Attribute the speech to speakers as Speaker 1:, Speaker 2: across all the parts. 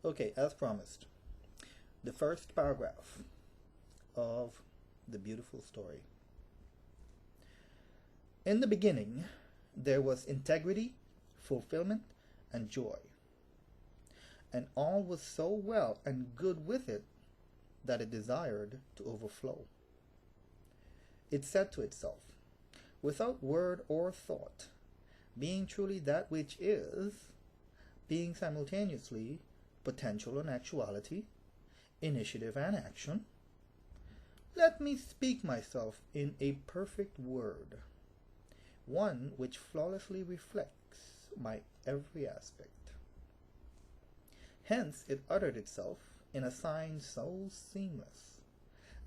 Speaker 1: Okay, as promised, the first paragraph of the beautiful story. In the beginning, there was integrity, fulfillment, and joy. And all was so well and good with it that it desired to overflow. It said to itself, without word or thought, being truly that which is, being simultaneously potential and actuality, initiative and action, let me speak myself in a perfect word, one which flawlessly reflects my every aspect. Hence it uttered itself in a sign so seamless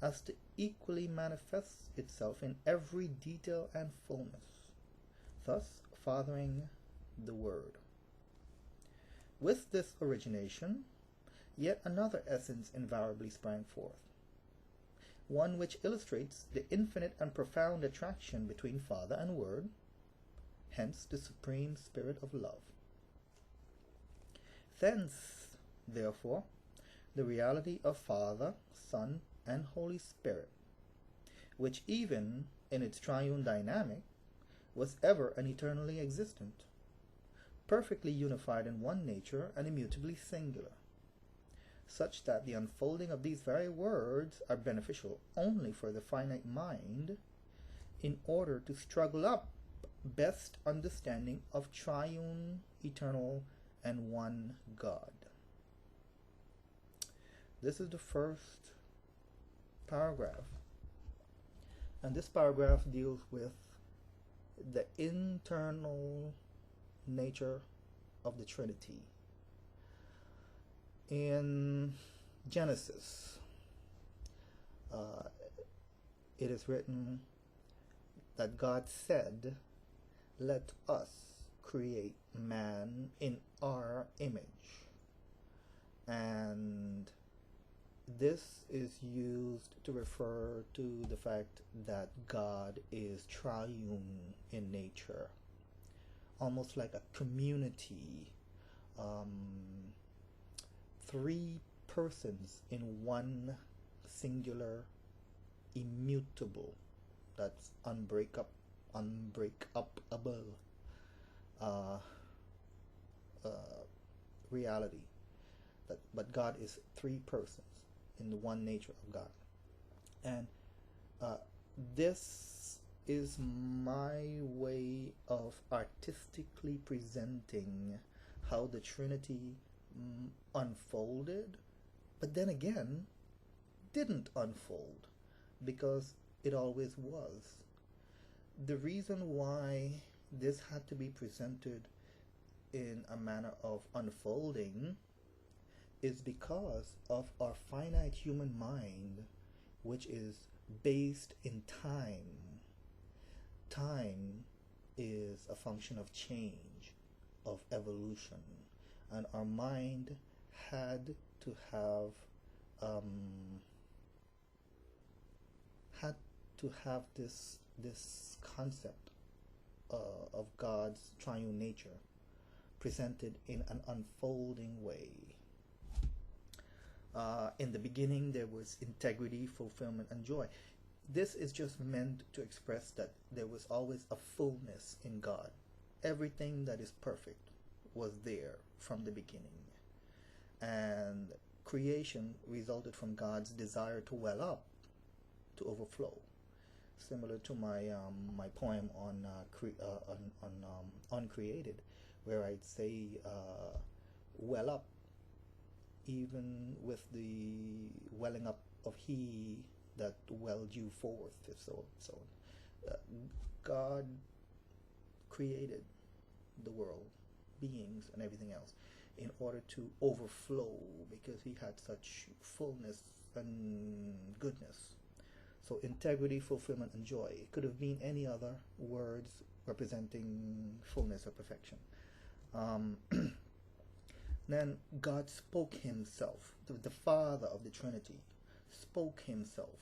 Speaker 1: as to equally manifest itself in every detail and fullness, thus fathering the Word. With this origination, yet another essence invariably sprang forth, one which illustrates the infinite and profound attraction between Father and Word, hence the supreme spirit of love. Thence, therefore, the reality of Father, Son, and Holy Spirit, which even in its triune dynamic was ever and eternally existent, perfectly unified in one nature and immutably singular, such that the unfolding of these very words are beneficial only for the finite mind in order to struggle up best understanding of triune, eternal, and one God. This is the first paragraph, and this paragraph deals with the internal nature of the Trinity. In Genesis, it is written that God said, let us create man in our image. And this is used to refer to the fact that God is triune in nature, almost like a community, three persons in one singular, immutable, that's unbreakable reality. But God is three persons in the one nature of God. And this is my way of artistically presenting how the Trinity unfolded, but then again didn't unfold, because it always was. The reason why this had to be presented in a manner of unfolding is because of our finite human mind, which is based in time. Time is a function of change, of evolution, and our mind had to have this concept of God's triune nature presented in an unfolding way. In the beginning, there was integrity, fulfillment, and joy. This is just meant to express that there was always a fullness in God. Everything that is perfect was there from the beginning. And creation resulted from God's desire to well up, to overflow. Similar to my my poem on Uncreated, where I'd say, well up, even with the welling up of He that welled you forth, so God created the world, beings, and everything else in order to overflow, because He had such fullness and goodness. So integrity, fulfillment, and joy. It could have been any other words representing fullness or perfection. Then God spoke Himself, the Father of the Trinity, spoke Himself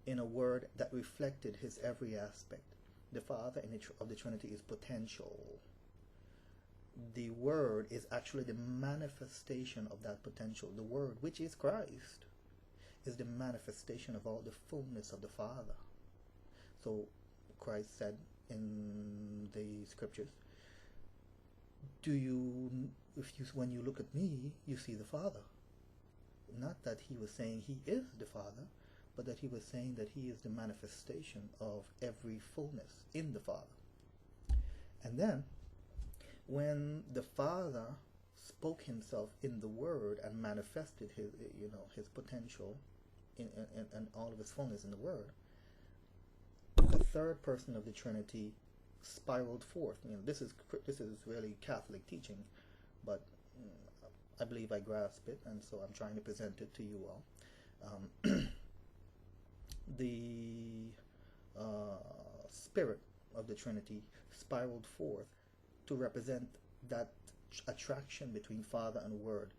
Speaker 1: in a word that reflected His every aspect. The Father of the Trinity is potential. the Word is actually the manifestation of that potential. The Word, which is Christ, is the manifestation of all the fullness of the Father. So Christ said in the scriptures, when you look at me, you see the Father. Not that he was saying he is the Father, but that he was saying that he is the manifestation of every fullness in the Father. And then, when the Father spoke himself in the Word and manifested his potential in all of his fullness in the Word, the third person of the Trinity spiraled forth. This is really Catholic teaching, but I believe I grasp it, and so I'm trying to present it to you all. The Spirit of the Trinity spiraled forth to represent that attraction between Father and Word,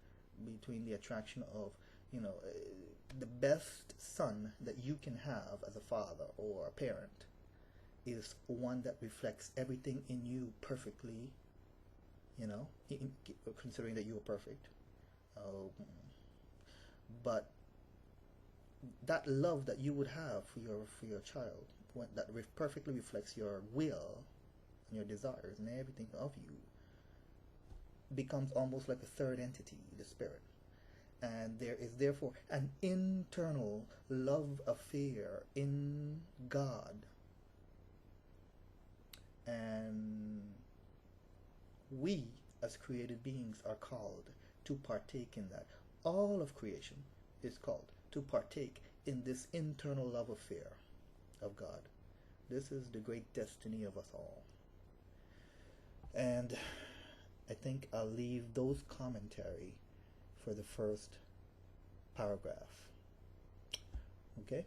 Speaker 1: between the attraction of, the best son that you can have as a father or a parent is one that reflects everything in you perfectly, considering that you are perfect. But that love that you would have for your child, that perfectly reflects your will and your desires and everything of you, becomes almost like a third entity, the Spirit. And there is therefore an internal love affair in God. And we, as created beings, are called to partake in that. All of creation is called to partake in this internal love affair of God. This is the great destiny of us all. And I think I'll leave those commentary for the first paragraph. Okay?